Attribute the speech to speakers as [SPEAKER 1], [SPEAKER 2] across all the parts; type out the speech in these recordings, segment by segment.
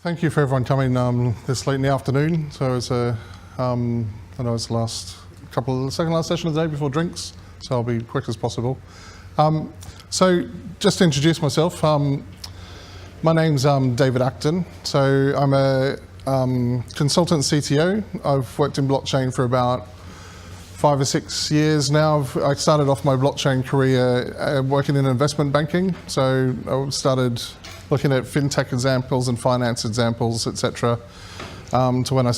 [SPEAKER 1] Thank you for everyone coming this late in the afternoon. So it's I know it's the second last session of the day before drinks, so I'll be quick as possible. So just to introduce myself, my name's David ACTON. So I'm a consultant CTO. I've worked in blockchain for about 5 or 6 years now. I started off my blockchain career working in investment banking. So I started looking at fintech examples and finance examples, etc. To when I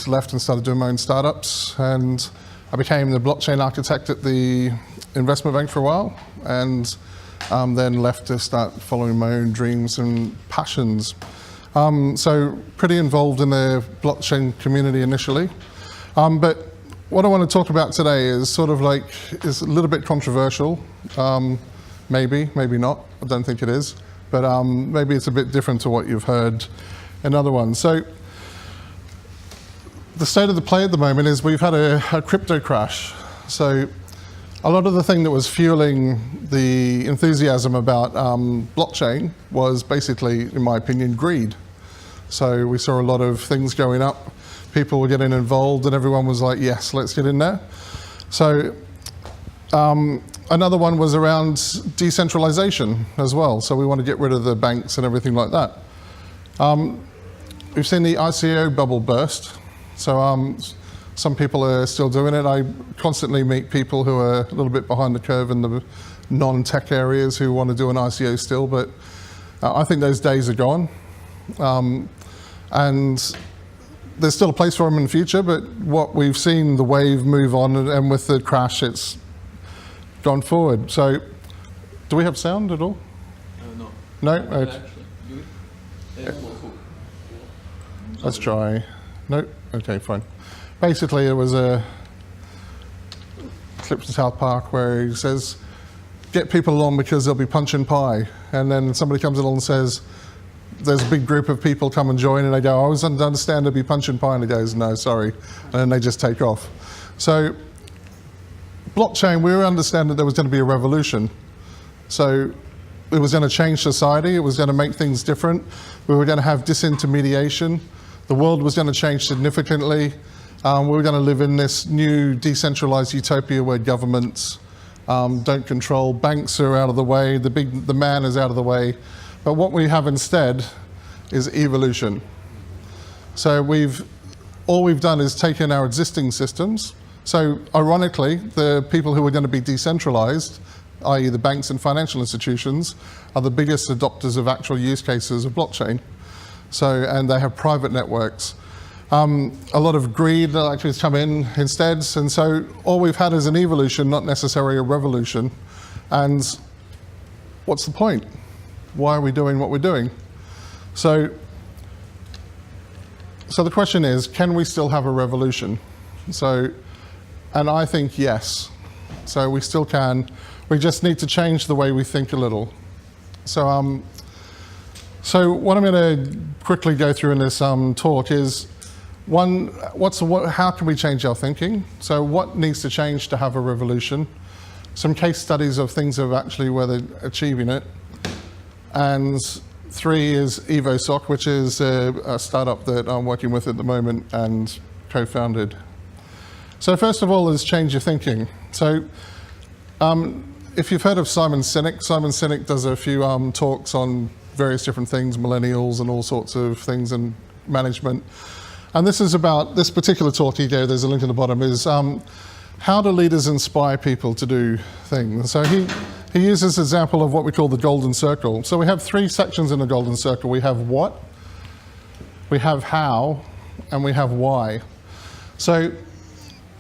[SPEAKER 1] left and started doing my own startups. And I became the blockchain architect at the investment bank for a while, and then left to start following my own dreams and passions. So pretty involved in the blockchain community initially. But what I want to talk about today is is a little bit controversial. Maybe not. I don't think it is. But maybe it's a bit different to what you've heard in other ones. So the state of the play at the moment is we've had a crypto crash. So a lot of the thing that was fueling the enthusiasm about blockchain was basically, in my opinion, greed. So we saw a lot of things going up. People were getting involved and everyone was like, yes, let's get in there. So another one was around decentralization as well. So we want to get rid of the banks and everything like that. We've seen the ICO bubble burst. So some people are still doing it. I constantly meet people who are a little bit behind the curve in the non-tech areas who want to do an ICO still, but I think those days are gone. And there's still a place for them in the future, but what we've seen the wave move on, and with the crash, it's gone forward. So, do we have sound at all?
[SPEAKER 2] No.
[SPEAKER 1] No?
[SPEAKER 2] Actually, do it.
[SPEAKER 1] Let's try. No? Okay, fine. Basically, it was a clip to South Park where he says, get people along because they'll be punching pie. And then somebody comes along and says, there's a big group of people come and join, and they go, I was understand they'll be punching pie, and he goes, no, sorry. And then they just take off. So blockchain, we understand that there was going to be a revolution. So it was going to change society. It was going to make things different. We were going to have disintermediation. The world was going to change significantly. We were going to live in this new decentralized utopia where governments don't control. Banks are out of the way. The man is out of the way. But what we have instead is evolution. So all we've done is taken our existing systems. So ironically, the people who are going to be decentralized, i.e. the banks and financial institutions, are the biggest adopters of actual use cases of blockchain. So, and they have private networks. A lot of greed actually has come in instead. And so all we've had is an evolution, not necessarily a revolution. And what's the point? Why are we doing what we're doing? So the question is, can we still have a revolution? And I think yes. So we still can. We just need to change the way we think a little. So what I'm going to quickly go through in this talk is, how can we change our thinking? So what needs to change to have a revolution? Some case studies of things of actually where they're achieving it. And 3 is EvoSoc, which is a startup that I'm working with at the moment and co-founded. So first of all is change your thinking. So if you've heard of Simon Sinek does a few talks on various different things, millennials and all sorts of things and management. And this is about, this particular talk he gave, there's a link at the bottom, is how do leaders inspire people to do things? So he uses this example of what we call the golden circle. So we have 3 sections in the golden circle. We have what, we have how, and we have why. So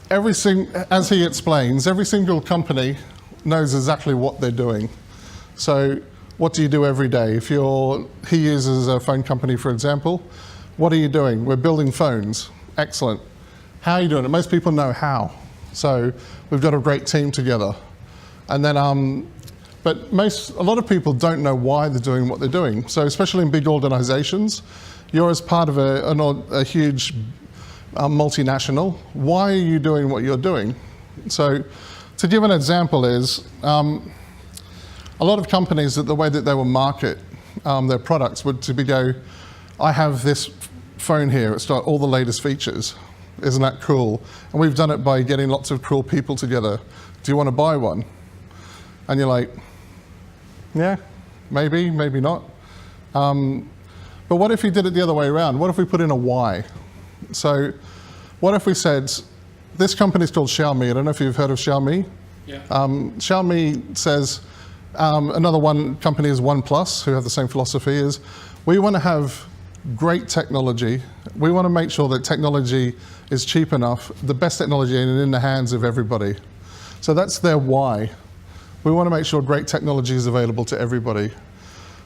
[SPEAKER 1] as he explains, every single company knows exactly what they're doing. So what do you do every day? He uses a phone company, for example. What are you doing? We're building phones. Excellent. How are you doing it? Most people know how. So we've got a great team together. And then, but a lot of people don't know why they're doing what they're doing. So especially in big organizations, you're as part of a huge multinational. Why are you doing what you're doing? So to give an example is, a lot of companies, that the way that they will market their products would go, I have this phone here, it's got all the latest features. Isn't that cool? And we've done it by getting lots of cool people together. Do you want to buy one? And you're like, yeah, maybe, maybe not. But what if you did it the other way around? What if we put in a why? So what if we said, this company's called Xiaomi. I don't know if you've heard of Xiaomi.
[SPEAKER 2] Yeah.
[SPEAKER 1] Xiaomi says, another one company is OnePlus, who have the same philosophy, is we want to have great technology. We want to make sure that technology is cheap enough, the best technology, and in the hands of everybody. So that's their why. We want to make sure great technology is available to everybody.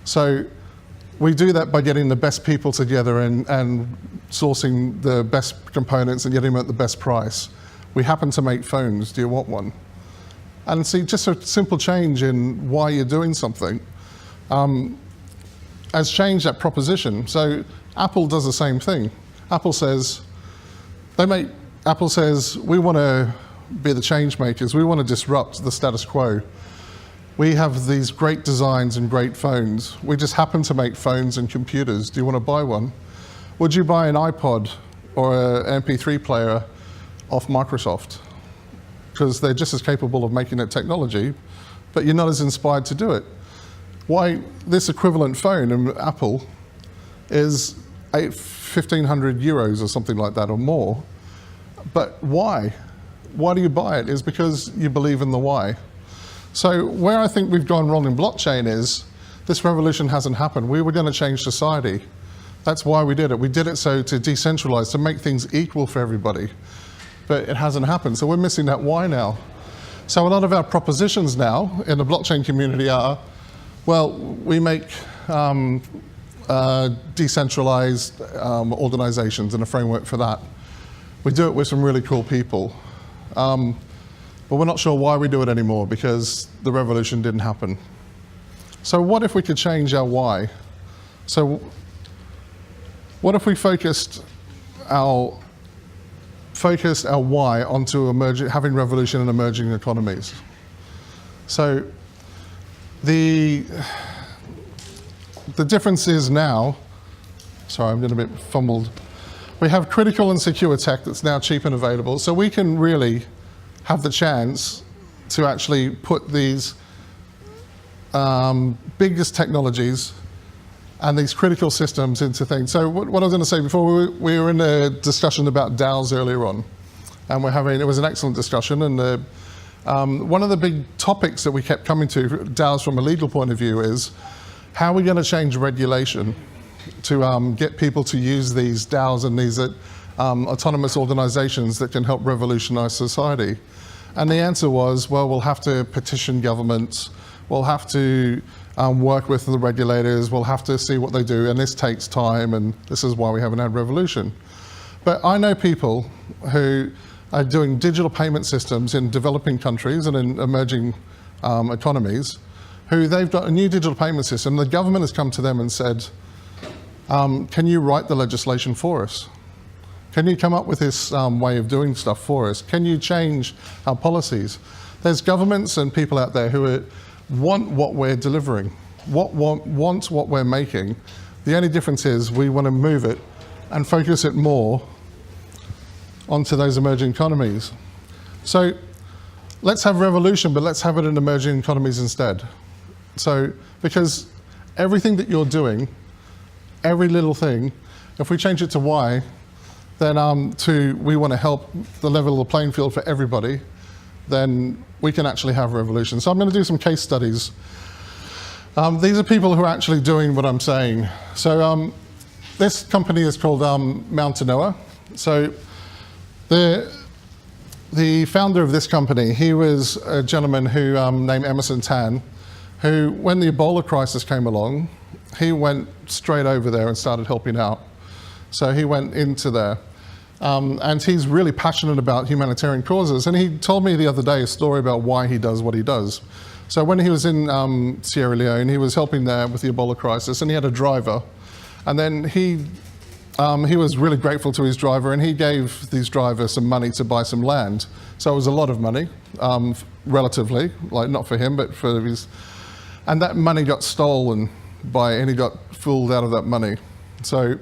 [SPEAKER 1] So we do that by getting the best people together and sourcing the best components and getting them at the best price. We happen to make phones. Do you want one? And see, just a simple change in why you're doing something has changed that proposition. So Apple does the same thing. Apple says, we want to be the change makers. We want to disrupt the status quo. We have these great designs and great phones. We just happen to make phones and computers. Do you want to buy one? Would you buy an iPod or an MP3 player off Microsoft? Because they're just as capable of making that technology, but you're not as inspired to do it. Why this equivalent phone in Apple is 1,500 euros or something like that or more. But why? Why do you buy it? Is because you believe in the why. So where I think we've gone wrong in blockchain is this revolution hasn't happened. We were going to change society. That's why we did it. We did it so to decentralize, to make things equal for everybody. But it hasn't happened. So we're missing that why now. So a lot of our propositions now in the blockchain community are, well, we make decentralized organizations and a framework for that. We do it with some really cool people. But we're not sure why we do it anymore because the revolution didn't happen. So what if we could change our why? So what if we focused our why onto having revolution in emerging economies? So the difference is now, sorry, I'm getting a bit fumbled. We have critical and secure tech that's now cheap and available, so we can really have the chance to actually put these biggest technologies and these critical systems into things. So what I was going to say before, we were in a discussion about DAOs earlier on, and it was an excellent discussion, and one of the big topics that we kept coming to, DAOs from a legal point of view, is how are we going to change regulation to get people to use these DAOs and these autonomous organizations that can help revolutionize society? And the answer was, well, we'll have to petition governments, we'll have to work with the regulators, we'll have to see what they do, and this takes time, and this is why we haven't had revolution. But I know people who are doing digital payment systems in developing countries and in emerging economies, who they've got a new digital payment system. The government has come to them and said, can you write the legislation for us? Can you come up with this way of doing stuff for us? Can you change our policies? There's governments and people out there who want what we're delivering, want what we're making. The only difference is we want to move it and focus it more onto those emerging economies. So let's have revolution, but let's have it in emerging economies instead. So, because everything that you're doing, every little thing, if we change it to why, then we want to help the level of the playing field for everybody, then we can actually have a revolution. So I'm going to do some case studies. These are people who are actually doing what I'm saying. So this company is called Mountainoa. So the founder of this company, he was a gentleman who named Emerson Tan, who, when the Ebola crisis came along, he went straight over there and started helping out. So he went into there. And he's really passionate about humanitarian causes. And he told me the other day a story about why he does what he does. So when he was in Sierra Leone, he was helping there with the Ebola crisis, and he had a driver. And then he was really grateful to his driver, and he gave these drivers some money to buy some land. So it was a lot of money, relatively, like not for him, but for his. And that money got stolen and he got fooled out of that money. So,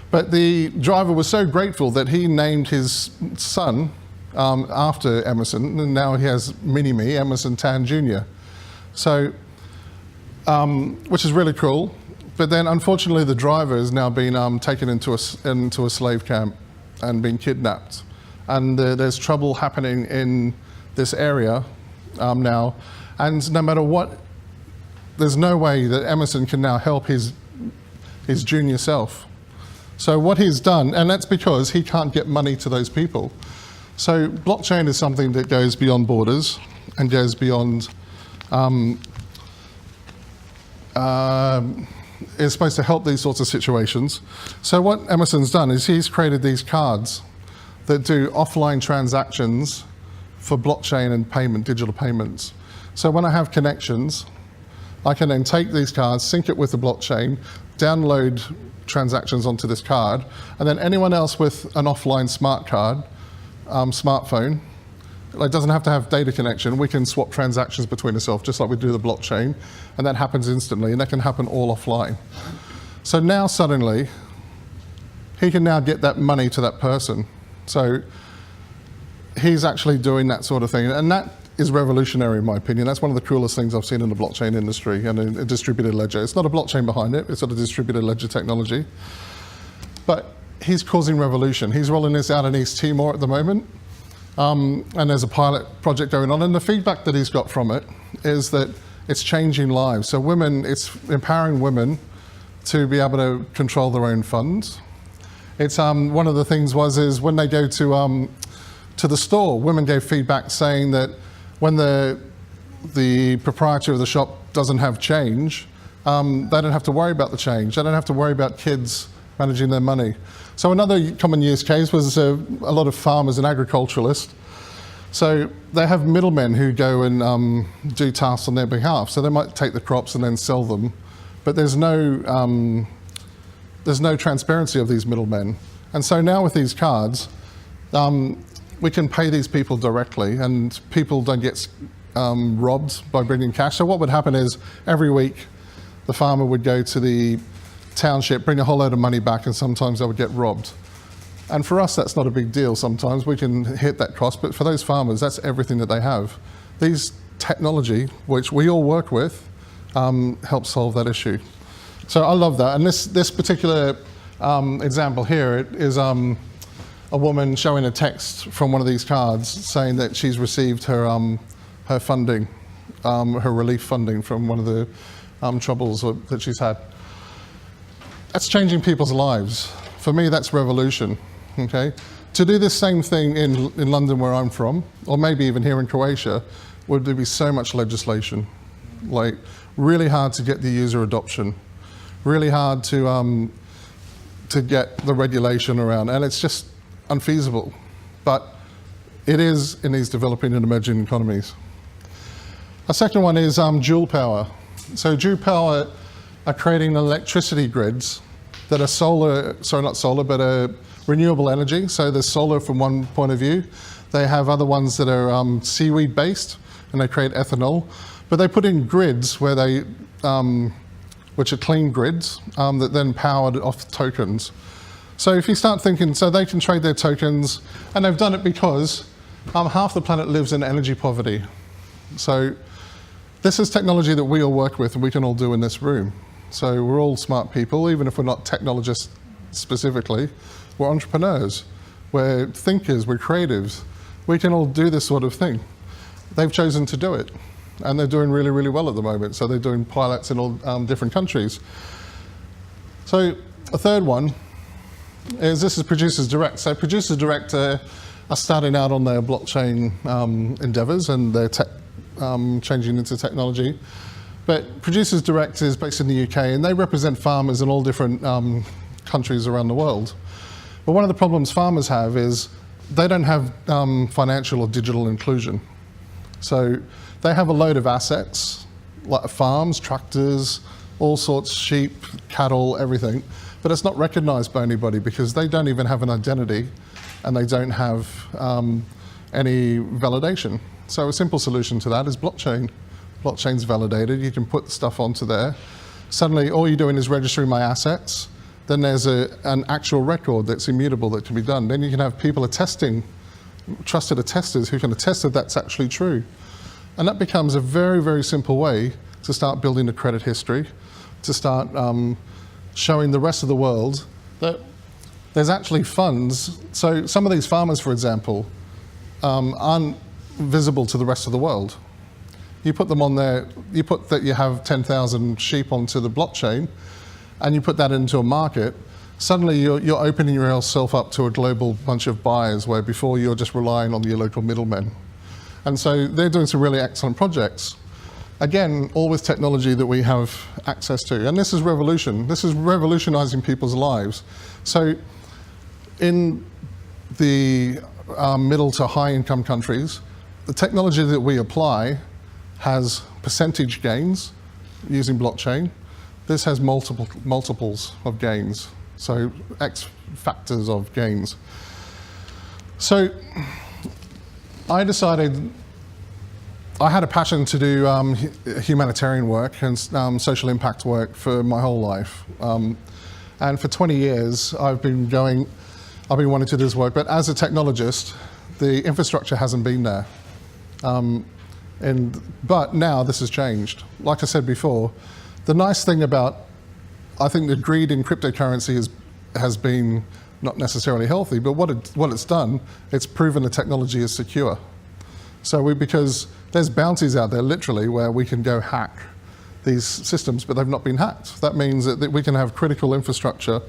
[SPEAKER 1] but the driver was so grateful that he named his son after Emerson, and now he has Mini-Me, Emerson Tan Jr. So, which is really cool. But then, unfortunately, the driver has now been taken into a slave camp and been kidnapped. And there's trouble happening in this area now. And no matter what, there's no way that Emerson can now help his junior self. So what he's done, and that's because he can't get money to those people. So blockchain is something that goes beyond borders and goes beyond, is supposed to help these sorts of situations. So what Emerson's done is he's created these cards that do offline transactions for blockchain and payment, digital payments. So when I have connections, I can then take these cards, sync it with the blockchain, download transactions onto this card, and then anyone else with an offline smart card, smartphone, it doesn't have to have data connection, we can swap transactions between ourselves just like we do the blockchain, and that happens instantly, and that can happen all offline. So now suddenly, he can now get that money to that person. So he's actually doing that sort of thing, and that is revolutionary in my opinion. That's one of the coolest things I've seen in the blockchain industry and in a distributed ledger. It's not a blockchain behind it, it's got a distributed ledger technology. But he's causing revolution. He's rolling this out in East Timor at the moment, and there's a pilot project going on, and the feedback that he's got from it is that it's changing lives. So women, it's empowering women to be able to control their own funds. It's one of the things is when they go to the store, women gave feedback saying that when the proprietor of the shop doesn't have change, they don't have to worry about the change. They don't have to worry about kids managing their money. So another common use case was a lot of farmers and agriculturalists. So they have middlemen who go and do tasks on their behalf. So they might take the crops and then sell them, but there's no transparency of these middlemen. And so now with these cards, we can pay these people directly, and people don't get robbed by bringing cash. So what would happen is every week the farmer would go to the township, bring a whole load of money back, and sometimes they would get robbed. And for us, that's not a big deal. Sometimes we can hit that cost, but for those farmers, that's everything that they have. These technology, which we all work with, helps solve that issue. So I love that. And this particular example here, it is a woman showing a text from one of these cards saying that she's received her funding, her relief funding from one of the troubles that she's had. That's changing people's lives. For me, that's revolution, okay? To do this same thing in London where I'm from, or maybe even here in Croatia, would there be so much legislation. Like, really hard to get the user adoption, really hard to get the regulation around, and it's just unfeasible. But it is in these developing and emerging economies. A second one is dual power. So dual power are creating electricity grids that are renewable energy. So there's solar from one point of view. They have other ones that are seaweed based, and they create ethanol. But they put in grids where they, which are clean grids, that then powered off tokens. So if you start thinking, so they can trade their tokens, and they've done it because half the planet lives in energy poverty. So this is technology that we all work with and we can all do in this room. So we're all smart people, even if we're not technologists specifically. We're entrepreneurs, we're thinkers, we're creatives. We can all do this sort of thing. They've chosen to do it, and they're doing really, really well at the moment. So they're doing pilots in all different countries. So a third one is this is Producers Direct. So Producers Direct are starting out on their blockchain endeavors, and they're changing into technology. But Producers Direct is based in the UK, and they represent farmers in all different countries around the world. But one of the problems farmers have is they don't have financial or digital inclusion. So they have a load of assets, like farms, tractors, all sorts, sheep, cattle, everything, but it's not recognized by anybody because they don't even have an identity and they don't have any validation. So a simple solution to that is blockchain. Blockchain's validated, you can put stuff onto there. Suddenly all you're doing is registering my assets, then there's an actual record that's immutable that can be done. Then you can have people attesting, trusted attesters who can attest that that's actually true. And that becomes a very, very simple way to start building a credit history, to start showing the rest of the world that there's actually funds. So some of these farmers, for example, aren't visible to the rest of the world. You put them on there, you put that you have 10,000 sheep onto the blockchain, and you put that into a market, suddenly you're opening yourself up to a global bunch of buyers where before you're just relying on your local middlemen. And so they're doing some really excellent projects. Again, all with technology that we have access to. And this is revolution. This is revolutionizing people's lives. So in the middle to high income countries, the technology that we apply has percentage gains using blockchain. This has multiples of gains, so X factors of gains. So I decided I had a passion to do humanitarian work and social impact work for my whole life. And for 20 years, I've been wanting to do this work, but as a technologist, the infrastructure hasn't been there. But now this has changed. Like I said before, the nice thing about, I think the greed in cryptocurrency has been not necessarily healthy, but what it's done, it's proven the technology is secure. So because there's bounties out there literally where we can go hack these systems, but they've not been hacked. That means that we can have critical infrastructure.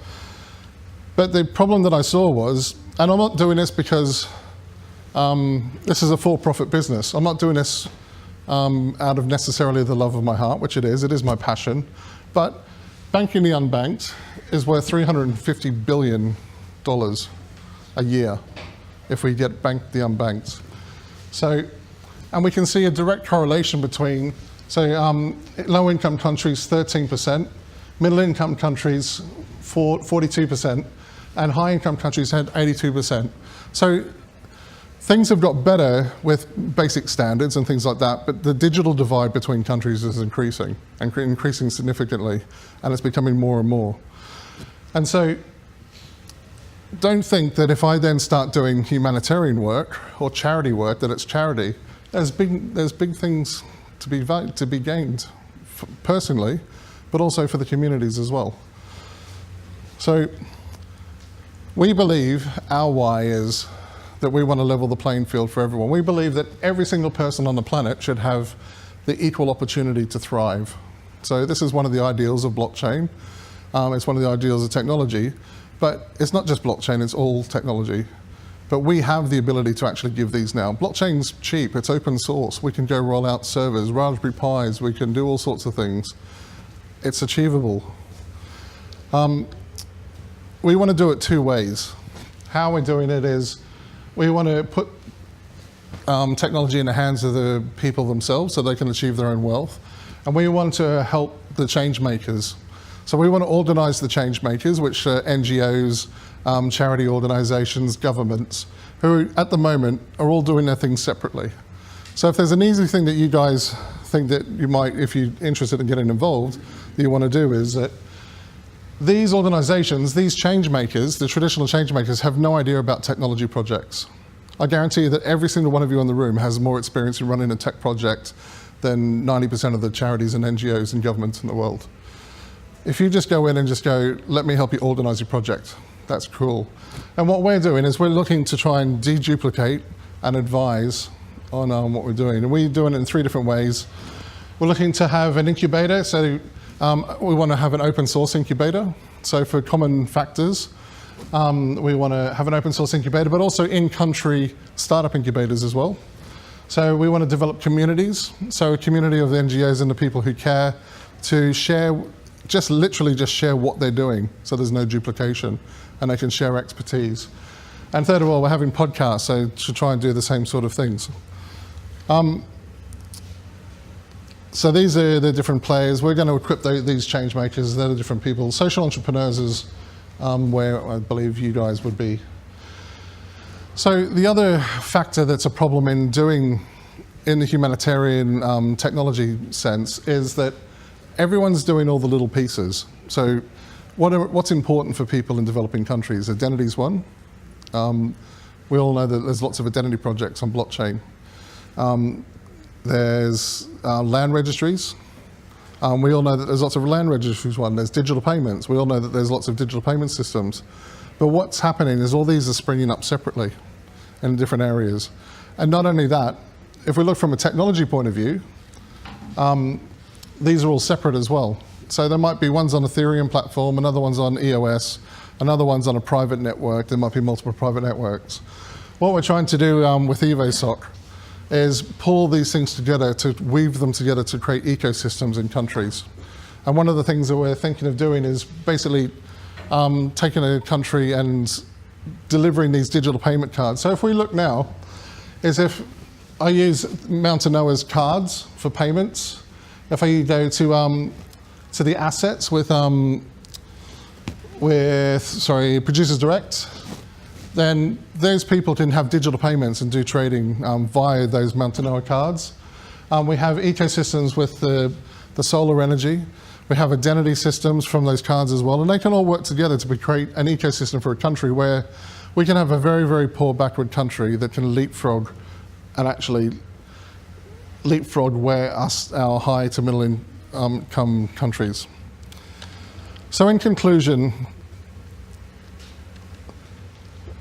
[SPEAKER 1] But the problem that I saw was, and I'm not doing this because this is a for-profit business. I'm not doing this out of necessarily the love of my heart, which it is my passion. But banking the unbanked is worth $350 billion a year if we get banked the unbanked. So, and we can see a direct correlation between, low-income countries 13%, middle-income countries 42%, and high-income countries had 82%. So things have got better with basic standards and things like that, but the digital divide between countries is increasing, and increasing significantly, and it's becoming more and more. And so don't think that if I then start doing humanitarian work or charity work, that it's charity. There's big things to be gained personally, but also for the communities as well. So we believe our why is that we want to level the playing field for everyone. We believe that every single person on the planet should have the equal opportunity to thrive. So this is one of the ideals of blockchain. It's one of the ideals of technology, but it's not just blockchain, it's all technology. But we have the ability to actually give these now. Blockchain's cheap, it's open source. We can go roll out servers, Raspberry Pis, we can do all sorts of things. It's achievable. We want to do it two ways. How we're doing it is, we want to put technology in the hands of the people themselves so they can achieve their own wealth. And we want to help the change makers. So we want to organize the change makers, which are NGOs, charity organizations, governments, who at the moment are all doing their things separately. So if there's an easy thing that you guys think that you might, if you're interested in getting involved, that you want to do is that these organizations, these change makers, the traditional change makers, have no idea about technology projects. I guarantee you that every single one of you in the room has more experience in running a tech project than 90% of the charities and NGOs and governments in the world. If you just go in and just go, let me help you organize your project, that's cool. And what we're doing is we're looking to try and deduplicate and advise on what we're doing. And we're doing it in three different ways. We're looking to have an incubator, so we want to have an open source incubator. So for common factors, we want to have an open source incubator, but also in-country startup incubators as well. So we want to develop communities, so a community of the NGOs and the people who care to share, literally just share what they're doing, so there's no duplication, and they can share expertise. And third of all, we're having podcasts, so to try and do the same sort of things. So these are the different players. We're going to equip these change makers. They're the different people. Social entrepreneurs is where I believe you guys would be. So the other factor that's a problem in the humanitarian technology sense is that everyone's doing all the little pieces. So What's important for people in developing countries? Identity is one. We all know that there's lots of identity projects on blockchain. There's land registries. We all know that there's lots of land registries. There's digital payments. We all know that there's lots of digital payment systems. But what's happening is all these are springing up separately in different areas. And not only that, if we look from a technology point of view, these are all separate as well. So there might be one's on Ethereum platform, another one's on EOS, another one's on a private network. There might be multiple private networks. What we're trying to do with EvoSoc is pull these things together, to weave them together to create ecosystems in countries. And one of the things that we're thinking of doing is basically taking a country and delivering these digital payment cards. So if we look now, is if I use Mountain Noah's cards for payments, if I go to the assets with Producers Direct, then those people can have digital payments and do trading via those Mountain Noah cards. We have ecosystems with the solar energy. We have identity systems from those cards as well, and they can all work together to create an ecosystem for a country where we can have a very, very poor backward country that can leapfrog and actually leapfrog our high to middle income countries. So in conclusion,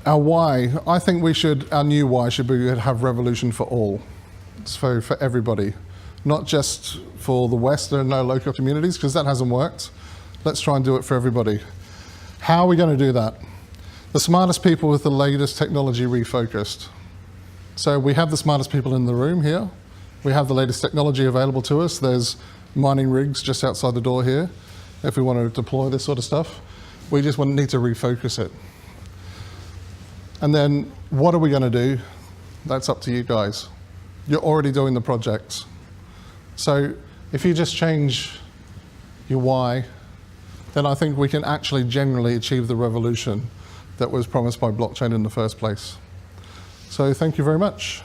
[SPEAKER 1] our why, I think our new why should be to have revolution for all. So for everybody, not just for the West and no local communities, because that hasn't worked. Let's try and do it for everybody. How are we going to do that? The smartest people with the latest technology refocused. So we have the smartest people in the room here. We have the latest technology available to us. There's mining rigs just outside the door here if we want to deploy this sort of stuff. We just need to refocus it. And then what are we going to do? That's up to you guys. You're already doing the projects. So if you just change your why, then I think we can actually generally achieve the revolution that was promised by blockchain in the first place. So thank you very much.